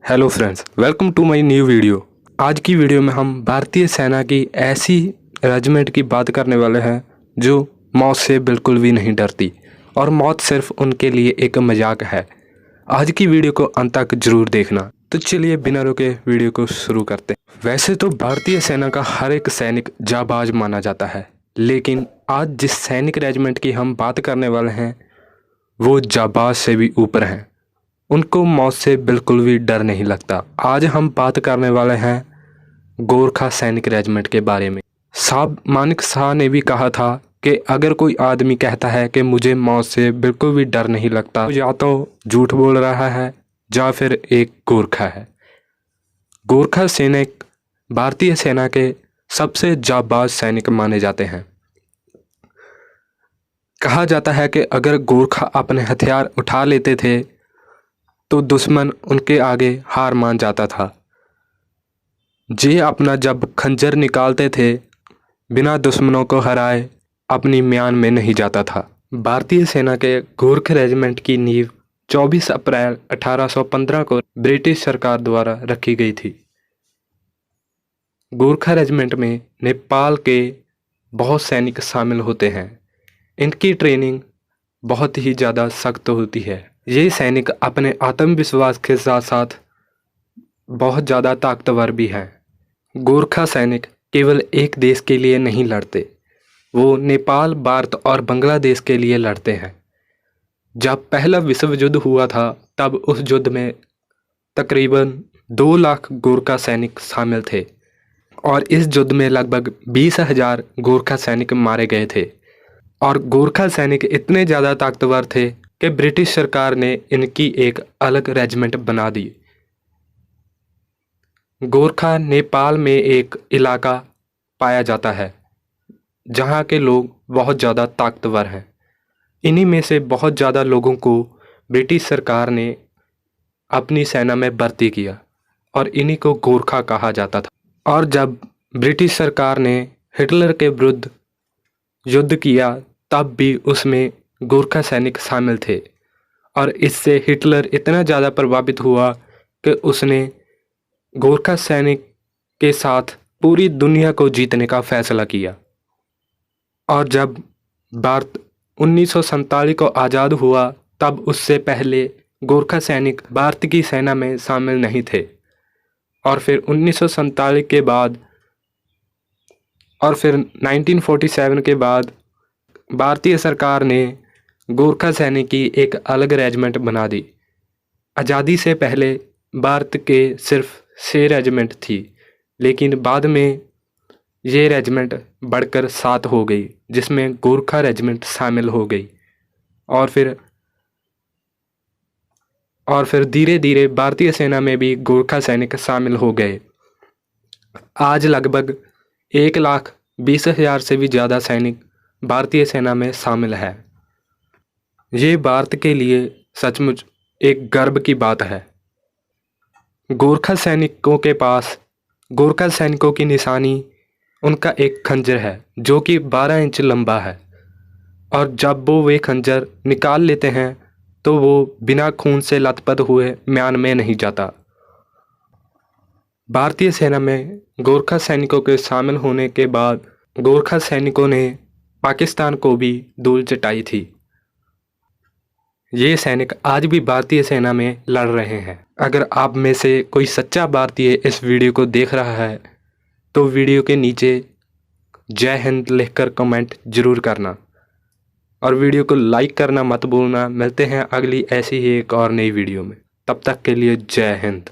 Hello friends, welcome to my new video. आज की video में हम भारतीय सेना की ऐसी रेजिमेंट की बात करने वाले हैं जो मौत से बिल्कुल भी नहीं डरती और मौत सिर्फ उनके लिए एक मजाक है। आज की वीडियो को अंत तक जरूर देखना। तो चलिए बिना रुके वीडियो को शुरू करते हैं। वैसे तो भारतीय सेना का हर एक सैनिक जाबाज माना जाता है, लेकिन आज जिस सैनिक रेजिमेंट की हम बात करने वाले हैं वो जाबाज से भी ऊपर हैं। उनको मौत से बिल्कुल भी डर नहीं लगता। आज हम बात करने वाले हैं गोरखा सैनिक रेजिमेंट के बारे में। साहब मानिक शाह ने भी कहा था कि अगर कोई आदमी कहता है कि मुझे मौत से बिल्कुल भी डर नहीं लगता तो या तो झूठ बोल रहा है या फिर एक गोरखा है। गोरखा सैनिक भारतीय सेना के सबसे जाबाज सैनिक माने जाते हैं। कहा जाता है कि अगर गोरखा अपने हथियार उठा लेते थे तो दुश्मन उनके आगे हार मान जाता था। जे अपना जब खंजर निकालते थे बिना दुश्मनों को हराए अपनी म्यान में नहीं जाता था। भारतीय सेना के गोरखा रेजिमेंट की नींव 24 अप्रैल 1815 को ब्रिटिश सरकार द्वारा रखी गई थी। गोरखा रेजिमेंट में नेपाल के बहुत सैनिक शामिल होते हैं। इनकी ट्रेनिंग बहुत ही ज़्यादा सख्त होती है। ये सैनिक अपने आत्मविश्वास के साथ साथ बहुत ज़्यादा ताकतवर भी हैं। गोरखा सैनिक केवल एक देश के लिए नहीं लड़ते, वो नेपाल, भारत और बांग्लादेश के लिए लड़ते हैं। जब पहला विश्व युद्ध हुआ था तब उस युद्ध में तकरीबन 2 लाख गोरखा सैनिक शामिल थे और इस युद्ध में लगभग 20,000 गोरखा सैनिक मारे गए थे। और गोरखा सैनिक इतने ज़्यादा ताकतवर थे कि ब्रिटिश सरकार ने इनकी एक अलग रेजिमेंट बना दी। गोरखा नेपाल में एक इलाका पाया जाता है जहाँ के लोग बहुत ज़्यादा ताकतवर हैं। इन्हीं में से बहुत ज़्यादा लोगों को ब्रिटिश सरकार ने अपनी सेना में भर्ती किया और इन्हीं को गोरखा कहा जाता था। और जब ब्रिटिश सरकार ने हिटलर के विरुद्ध युद्ध किया तब भी उसमें गोरखा सैनिक शामिल थे और इससे हिटलर इतना ज़्यादा प्रभावित हुआ कि उसने गोरखा सैनिक के साथ पूरी दुनिया को जीतने का फैसला किया। और जब भारत 1947 को आज़ाद हुआ तब उससे पहले गोरखा सैनिक भारत की सेना में शामिल नहीं थे। और फिर 1947 के बाद और फिर 1947 के बाद भारतीय सरकार ने गोरखा सैनिक की एक अलग रेजिमेंट बना दी। आज़ादी से पहले भारत के सिर्फ 6 रेजिमेंट थी, लेकिन बाद में ये रेजिमेंट बढ़कर 7 हो गई, जिसमें गोरखा रेजिमेंट शामिल हो गई। और फिर धीरे धीरे भारतीय सेना में भी गोरखा सैनिक शामिल हो गए। आज लगभग 1,20,000 से भी ज़्यादा सैनिक भारतीय सेना में शामिल है। ये भारत के लिए सचमुच एक गर्व की बात है। गोरखा सैनिकों के पास गोरखा सैनिकों की निशानी उनका एक खंजर है जो कि 12 इंच लंबा है और जब वो वे खंजर निकाल लेते हैं तो वो बिना खून से लथपथ हुए म्यान में नहीं जाता। भारतीय सेना में गोरखा सैनिकों के शामिल होने के बाद गोरखा सैनिकों ने पाकिस्तान को भी धूल चटाई थी। ये सैनिक आज भी भारतीय सेना में लड़ रहे हैं। अगर आप में से कोई सच्चा भारतीय इस वीडियो को देख रहा है तो वीडियो के नीचे जय हिंद लिखकर कमेंट जरूर करना और वीडियो को लाइक करना मत भूलना। मिलते हैं अगली ऐसी ही एक और नई वीडियो में, तब तक के लिए जय हिंद।